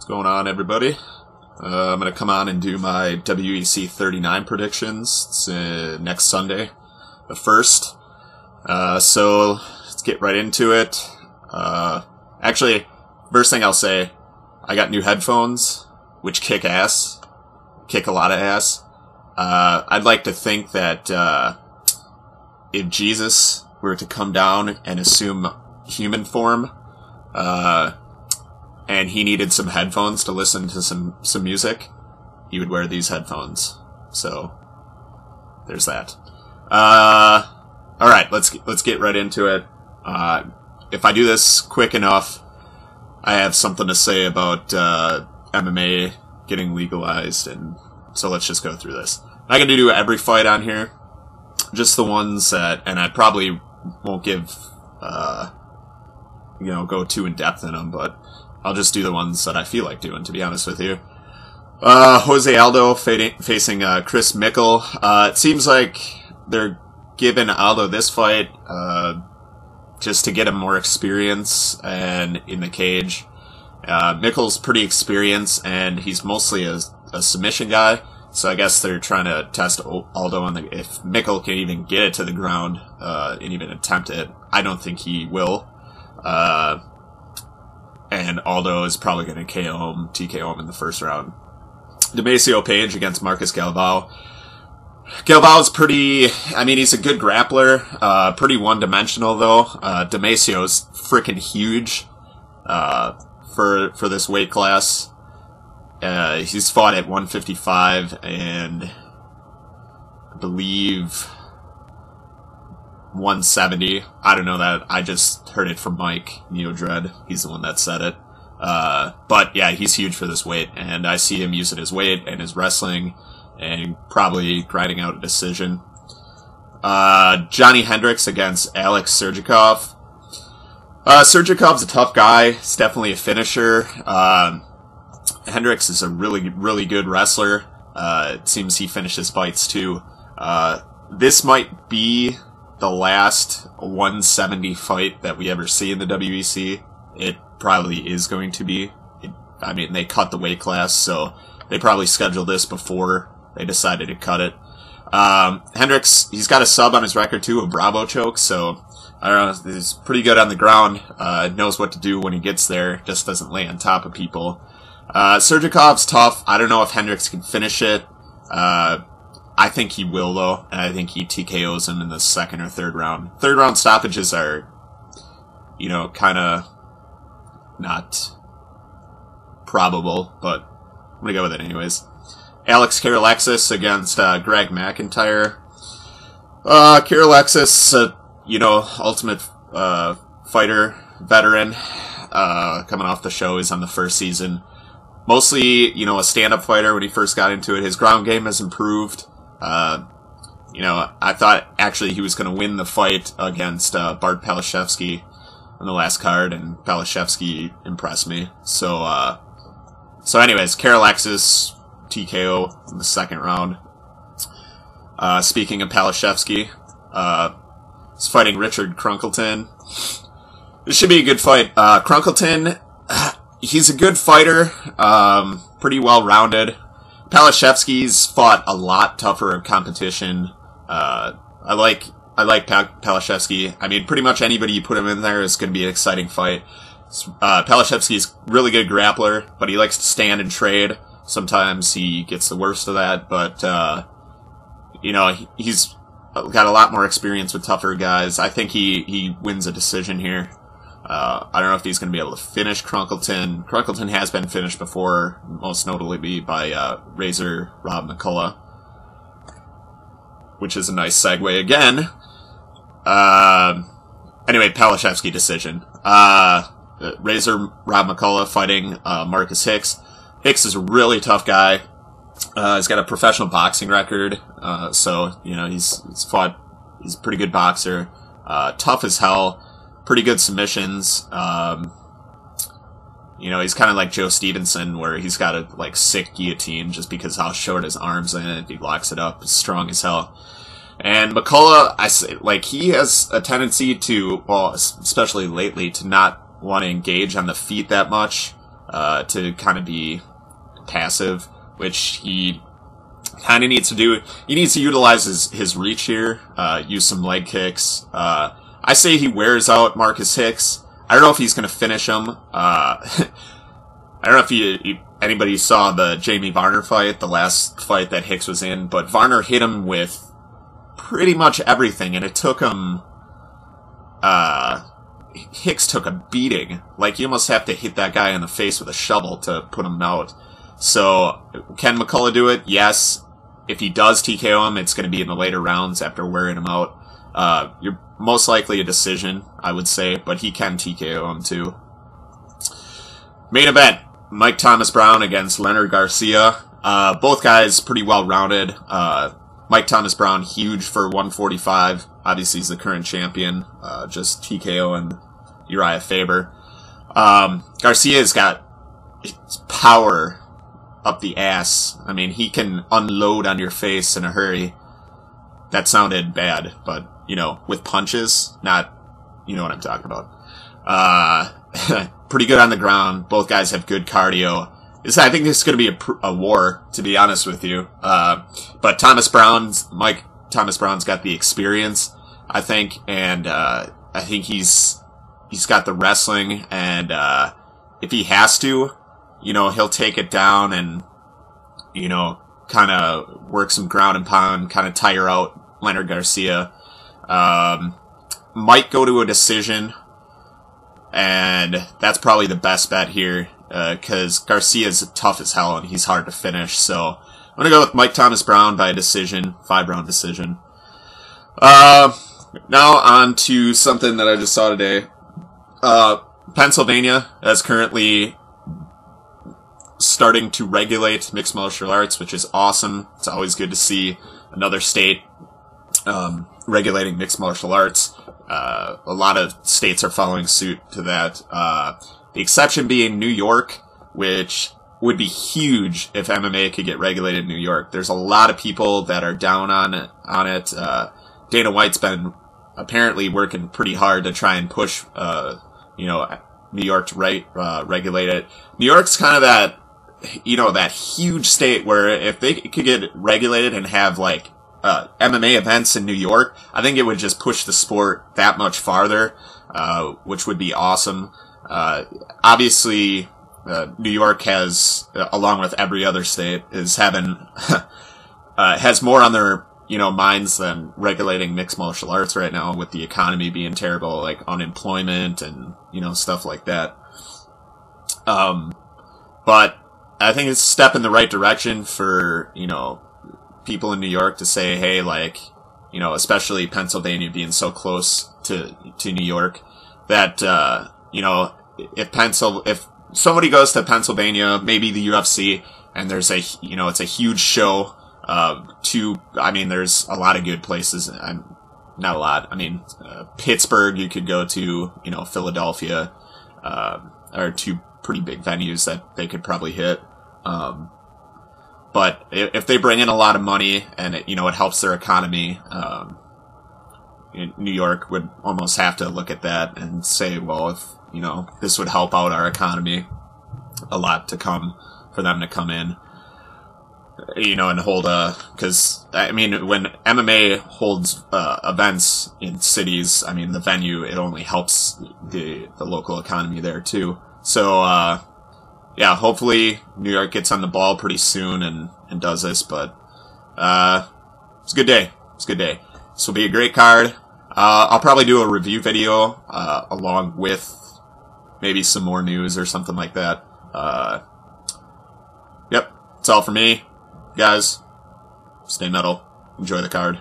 What's going on, everybody? I'm going to come on and do my WEC 39 predictions. It's next Sunday, the 1st. So let's get right into it. Actually, first thing I'll say, I got new headphones, which kick ass. Kick a lot of ass. I'd like to think that if Jesus were to come down and assume human form, and he needed some headphones to listen to some music, he would wear these headphones. So there's that. Alright, let's get right into it. If I do this quick enough, I have something to say about MMA getting legalized, and so let's just go through this. I'm not going to do every fight on here, just the ones that, and I probably won't give, go too in depth in them, but I'll just do the ones that I feel like doing, to be honest with you. Jose Aldo facing Chris Mickle. It seems like they're giving Aldo this fight just to get him more experience and in the cage. Mickle's pretty experienced, and he's mostly a submission guy, so I guess they're trying to test Aldo on if Mickle can even get it to the ground and even attempt it. I don't think he will. And Aldo is probably going to TKO him in the first round. Demasio Page against Marcus Galvao. Galvao's he's a good grappler, pretty one-dimensional though. Damasio's freaking huge, for this weight class. He's fought at 155 and I believe 170. I don't know that. I just heard it from Mike Neodread. He's the one that said it. But yeah, he's huge for this weight, and I see him using his weight and his wrestling and probably grinding out a decision. Johnny Hendricks against Alex Sergikov. Sergikov's a tough guy. He's definitely a finisher. Hendricks is a really, really good wrestler. It seems he finishes fights too. This might be the last 170 fight that we ever see in the WEC. It probably is going to be. They cut the weight class, so they probably scheduled this before they decided to cut it. Hendricks, he's got a sub on his record too, a Bravo choke, so I don't know, he's pretty good on the ground, knows what to do when he gets there, just doesn't lay on top of people. Sergikov's tough. I don't know if Hendricks can finish it. I think he will, though, and I think he TKOs him in the second or third round. Third round stoppages are, kind of not probable, but I'm going to go with it anyways. Alex Karalexis against Greg McIntyre. Karalexis, ultimate fighter, veteran, coming off the show. He's on the first season. Mostly, a stand-up fighter when he first got into it. His ground game has improved. I thought actually he was going to win the fight against Bart Palashevsky on the last card, and Palashevsky impressed me. So anyways, Karalexis TKO in the second round. Speaking of Palashevsky, he's fighting Richard Crunkleton. This should be a good fight. Crunkleton, he's a good fighter, pretty well-rounded. Palashevsky's fought a lot tougher competition. I like Palashevsky. Pretty much anybody you put him in there is going to be an exciting fight. Palashevsky's really good grappler, but he likes to stand and trade. Sometimes he gets the worst of that, but, he's got a lot more experience with tougher guys. I think he wins a decision here. I don't know if he's going to be able to finish Crunkleton. Crunkleton has been finished before, most notably by Razor Rob McCullough, which is a nice segue again. Anyway, Palashevsky decision. Razor Rob McCullough fighting Marcus Hicks. Hicks is a really tough guy. He's got a professional boxing record, so he's fought. He's a pretty good boxer. Tough as hell. Pretty good submissions. He's kind of like Joe Stevenson, where he's got a sick guillotine just because how short his arms are, and he locks it up. He's strong as hell. And McCullough, he has a tendency to, especially lately, to not want to engage on the feet that much. to kind of be passive, which he kind of needs to do. He needs to utilize his reach here, use some leg kicks. I say he wears out Marcus Hicks. I don't know if he's going to finish him. I don't know if anybody saw the Jamie Varner fight, the last fight that Hicks was in, but Varner hit him with pretty much everything, and it took him, Hicks took a beating. Like, you almost have to hit that guy in the face with a shovel to put him out. So, can McCullough do it? Yes. If he does TKO him, it's going to be in the later rounds after wearing him out. You're most likely a decision, I would say, but he can TKO him too. Main event, Mike Thomas Brown against Leonard Garcia. Both guys pretty well rounded. Mike Thomas Brown, huge for 145. Obviously, he's the current champion. Just TKO and Uriah Faber. Garcia's got power up the ass. I mean, he can unload on your face in a hurry. That sounded bad, but, you know, with punches, not, you know what I'm talking about. Pretty good on the ground. Both guys have good cardio. I think this is going to be a war, to be honest with you. But Mike Thomas Brown's got the experience, I think, and I think he's got the wrestling, and if he has to, you know, he'll take it down and, you know, kind of work some ground and pound, kind of tire out Leonard Garcia. Might go to a decision, and that's probably the best bet here, because Garcia's tough as hell and he's hard to finish. So I'm going to go with Mike Thomas Brown by decision, 5-round decision. Now on to something that I just saw today. Pennsylvania is currently starting to regulate mixed martial arts, which is awesome. It's always good to see another state regulating mixed martial arts. A lot of states are following suit to that. The exception being New York, which would be huge if MMA could get regulated in New York. There's a lot of people that are down on it. Dana White's been apparently working pretty hard to try and push, New York to regulate it. New York's kind of that, that huge state where if they could get regulated and have like MMA events in New York, I think it would just push the sport that much farther, which would be awesome. Obviously, New York has, along with every other state, is having has more on their minds than regulating mixed martial arts right now, with the economy being terrible, like unemployment and stuff like that. But I think it's a step in the right direction for people in New York to say, hey, like, especially Pennsylvania being so close to New York, that, if somebody goes to Pennsylvania, maybe the UFC, and there's it's a huge show, there's a lot of good places, not a lot, Pittsburgh you could go to, Philadelphia, are two pretty big venues that they could probably hit. But if they bring in a lot of money and it helps their economy, New York would almost have to look at that and say, well, if this would help out our economy a lot to come for them to come in, and hold because when MMA holds events in cities, the venue, it only helps the local economy there too. So yeah, hopefully New York gets on the ball pretty soon and does this, but it's a good day. It's a good day. This will be a great card. I'll probably do a review video along with maybe some more news or something like that. Yep, that's all for me. Guys, stay metal. Enjoy the card.